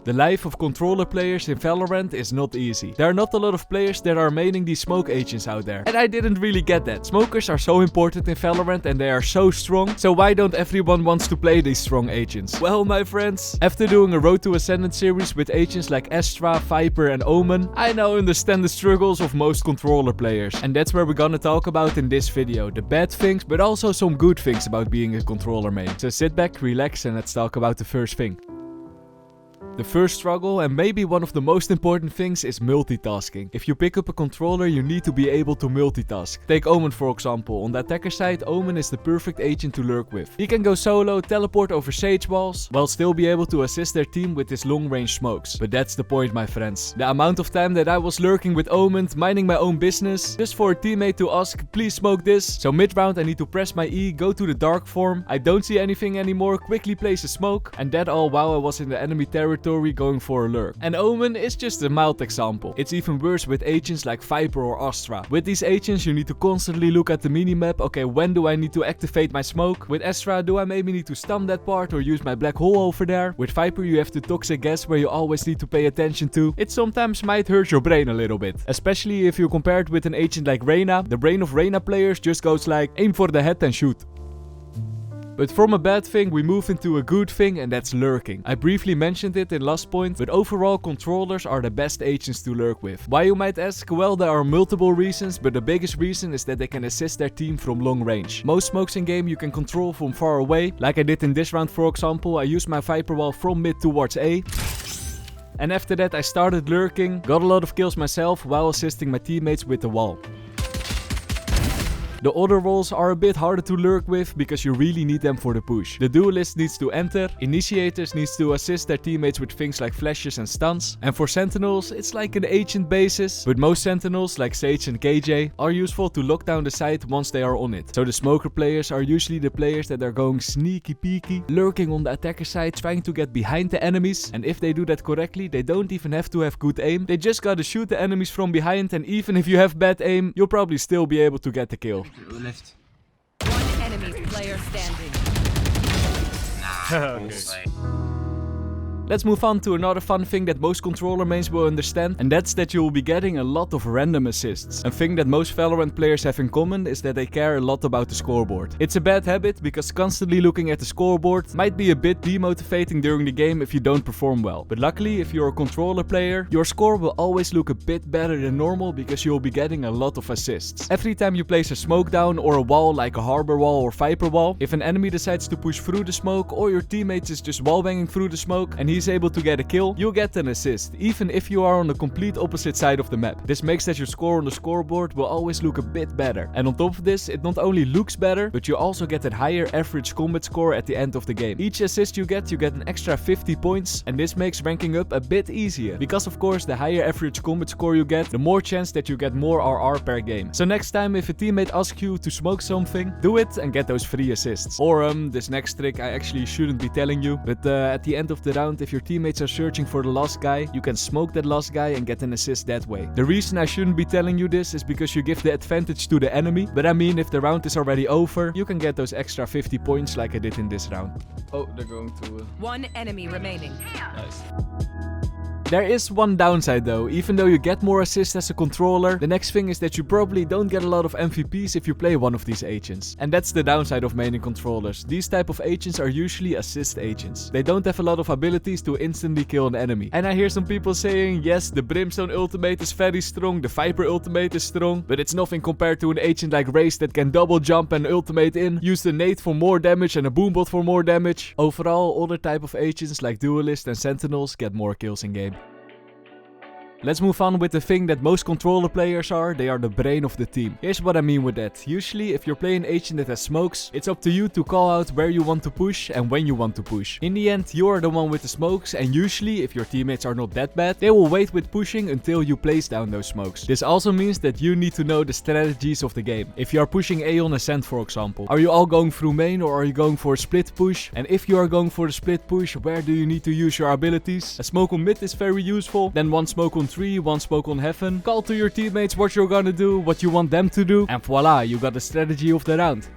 The life of controller players in Valorant is not easy. There are not a lot of players that are maining these smoke agents out there. And I didn't really get that. Smokers are so important in Valorant and they are so strong. So why don't everyone wants to play these strong agents? Well, my friends, after doing a Road to Ascendant series with agents like Astra, Viper and Omen, I now understand the struggles of most controller players. And that's where we're gonna talk about in this video. The bad things, but also some good things about being a controller main. So sit back, relax and let's talk about the first thing. The first struggle, and maybe one of the most important things, is multitasking. If you pick up a controller, you need to be able to multitask. Take Omen for example. On the attacker side, Omen is the perfect agent to lurk with. He can go solo, teleport over sage walls, while still be able to assist their team with his long range smokes. But that's the point, my friends. The amount of time that I was lurking with Omen, minding my own business, just for a teammate to ask, please smoke this. So mid round I need to press my E, go to the dark form, I don't see anything anymore, quickly place a smoke, and that all while I was in the enemy territory going for a lurk. And Omen is just a mild example. It's even worse with agents like Viper or Astra. With these agents you need to constantly look at the minimap. Okay, when do I need to activate my smoke? With Astra, do I maybe need to stun that part or use my black hole over there? With Viper you have the toxic gas where you always need to pay attention to. It sometimes might hurt your brain a little bit. Especially if you compare it with an agent like Reyna. The brain of Reyna players just goes like, aim for the head and shoot. But from a bad thing we move into a good thing, and that's lurking. I briefly mentioned it in last point, but overall controllers are the best agents to lurk with. Why, you might ask? Well, there are multiple reasons, but the biggest reason is that they can assist their team from long range. Most smokes in game you can control from far away, like I did in this round for example. I used my Viper wall from mid towards A. And after that I started lurking, got a lot of kills myself while assisting my teammates with the wall. The other roles are a bit harder to lurk with because you really need them for the push. The duelist needs to enter, initiators needs to assist their teammates with things like flashes and stuns, and for sentinels it's like an agent basis, but most sentinels like Sage and KJ are useful to lock down the site once they are on it. So the smoker players are usually the players that are going sneaky peeky, lurking on the attacker side, trying to get behind the enemies, and if they do that correctly they don't even have to have good aim, they just gotta shoot the enemies from behind, and even if you have bad aim you'll probably still be able to get the kill. Left. One enemy player standing. Okay. Let's move on to another fun thing that most controller mains will understand, and that's that you will be getting a lot of random assists. A thing that most Valorant players have in common is that they care a lot about the scoreboard. It's a bad habit because constantly looking at the scoreboard might be a bit demotivating during the game if you don't perform well. But luckily, if you're a controller player, your score will always look a bit better than normal because you'll be getting a lot of assists. Every time you place a smoke down or a wall like a harbor wall or Viper wall, if an enemy decides to push through the smoke or your teammates is just wallbanging through the smoke and he's able to get a kill, you'll get an assist, even if you are on the complete opposite side of the map. This makes that your score on the scoreboard will always look a bit better. And on top of this, it not only looks better, but you also get a higher average combat score at the end of the game. Each assist you get an extra 50 points, and this makes ranking up a bit easier. Because of course, the higher average combat score you get, the more chance that you get more RR per game. So next time if a teammate asks you to smoke something, do it and get those free assists. Or this next trick I actually shouldn't be telling you, but at the end of the round, if your teammates are searching for the last guy, you can smoke that last guy and get an assist that way. The reason I shouldn't be telling you this is because you give the advantage to the enemy, but I mean if the round is already over, you can get those extra 50 points like I did in this round. Oh, they're going to. One enemy remaining. Nice. There is one downside though. Even though you get more assists as a controller, the next thing is that you probably don't get a lot of MVPs if you play one of these agents. And that's the downside of maining controllers. These type of agents are usually assist agents. They don't have a lot of abilities to instantly kill an enemy. And I hear some people saying, yes, the Brimstone ultimate is very strong, the Viper ultimate is strong, but it's nothing compared to an agent like Raze that can double jump and ultimate in, use the nade for more damage and a boombot for more damage. Overall, other type of agents like Duelist and Sentinels get more kills in game. Let's move on with the thing that most controller players are. They are the brain of the team. Here's what I mean with that. Usually, if you're playing an agent that has smokes, it's up to you to call out where you want to push and when you want to push. In the end, you are the one with the smokes, and usually, if your teammates are not that bad, they will wait with pushing until you place down those smokes. This also means that you need to know the strategies of the game. If you are pushing A on Ascent, for example, are you all going through main or are you going for a split push? And if you are going for the split push, where do you need to use your abilities? A smoke on mid is very useful, then one smoke on 3, one smoke on heaven. Call to your teammates what you're gonna do, what you want them to do, and voila, you got the strategy of the round.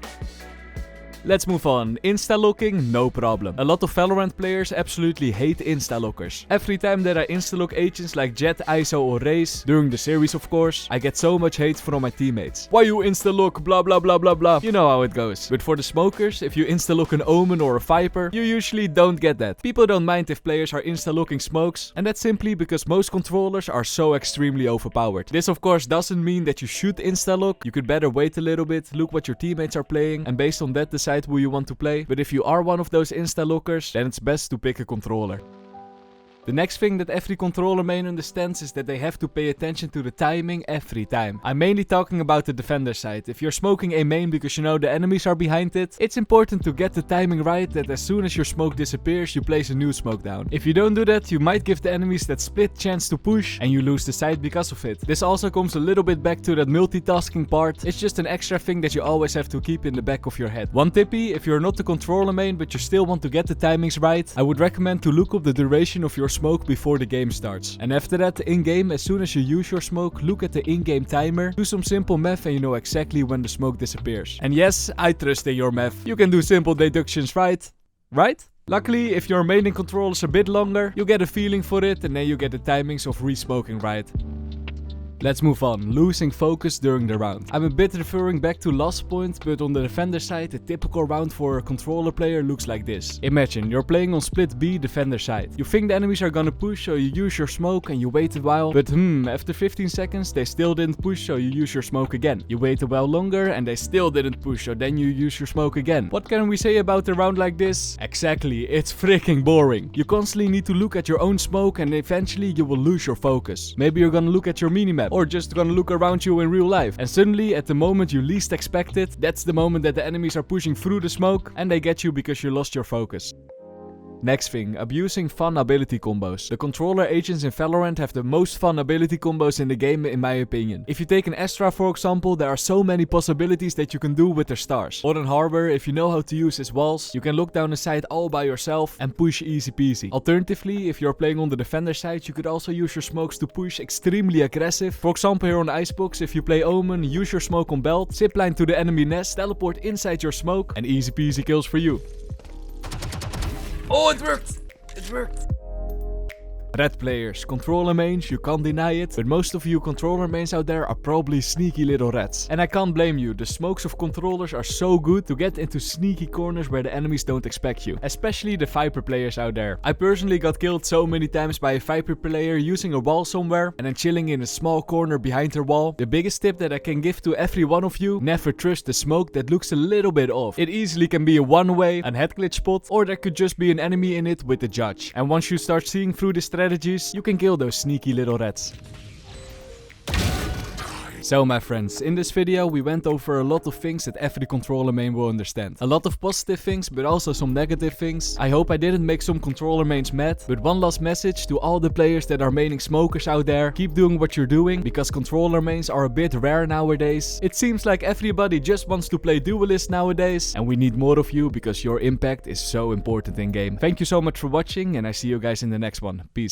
Let's move on. Insta-locking, no problem. A lot of Valorant players absolutely hate insta-lockers. Every time that I insta-lock agents like Jett, ISO or Raze, during the series of course, I get so much hate from my teammates. Why you insta-lock, blah blah blah blah blah. You know how it goes. But for the smokers, if you insta-lock an Omen or a Viper, you usually don't get that. People don't mind if players are insta-locking smokes, and that's simply because most controllers are so extremely overpowered. This of course doesn't mean that you should insta-lock. You could better wait a little bit, look what your teammates are playing, and based on that decide who you want to play. But if you are one of those insta-lockers, then it's best to pick a controller. The next thing that every controller main understands is that they have to pay attention to the timing every time. I'm mainly talking about the defender side. If you're smoking a main because you know the enemies are behind it, it's important to get the timing right, that as soon as your smoke disappears, you place a new smoke down. If you don't do that, you might give the enemies that split chance to push, and you lose the side because of it. This also comes a little bit back to that multitasking part. It's just an extra thing that you always have to keep in the back of your head. One tippy, if you're not the controller main but you still want to get the timings right, I would recommend to look up the duration of your smoke before the game starts. And after that, in-game, as soon as you use your smoke, look at the in-game timer, do some simple math and you know exactly when the smoke disappears. And yes, I trust in your math. You can do simple deductions, right? Right? Luckily, if your maining control is a bit longer, you get a feeling for it and then you get the timings of re-smoking right. Let's move on, losing focus during the round. I'm a bit referring back to last point, but on the defender side, a typical round for a controller player looks like this. Imagine, you're playing on split B defender side. You think the enemies are gonna push, so you use your smoke and you wait a while, but after 15 seconds they still didn't push, so you use your smoke again. You wait a while longer and they still didn't push, so then you use your smoke again. What can we say about a round like this? Exactly, it's freaking boring. You constantly need to look at your own smoke and eventually you will lose your focus. Maybe you're gonna look at your minimap, or just gonna look around you in real life. And suddenly, at the moment you least expect it, that's the moment that the enemies are pushing through the smoke and they get you because you lost your focus. Next thing, abusing fun ability combos. The controller agents in Valorant have the most fun ability combos in the game in my opinion. If you take an Astra for example, there are so many possibilities that you can do with their stars. Or in Harbor, if you know how to use his walls, you can look down the side all by yourself and push easy peasy. Alternatively, if you're playing on the defender side, you could also use your smokes to push extremely aggressive. For example here on Icebox, if you play Omen, use your smoke on belt, zipline to the enemy nest, teleport inside your smoke, and easy peasy kills for you. Oh, it worked! It worked! Red players, controller mains, you can't deny it, but most of you controller mains out there are probably sneaky little rats. And I can't blame you, the smokes of controllers are so good to get into sneaky corners where the enemies don't expect you. Especially the Viper players out there. I personally got killed so many times by a Viper player using a wall somewhere and then chilling in a small corner behind her wall. The biggest tip that I can give to every one of you, never trust the smoke that looks a little bit off. It easily can be a one-way, a head glitch spot, or there could just be an enemy in it with the judge. And once you start seeing through the strategies, you can kill those sneaky little rats. So my friends, in this video we went over a lot of things that every controller main will understand. A lot of positive things, but also some negative things. I hope I didn't make some controller mains mad, but one last message to all the players that are maining smokers out there. Keep doing what you're doing, because controller mains are a bit rare nowadays. It seems like everybody just wants to play duelist nowadays, and we need more of you because your impact is so important in game. Thank you so much for watching, and I see you guys in the next one. Peace.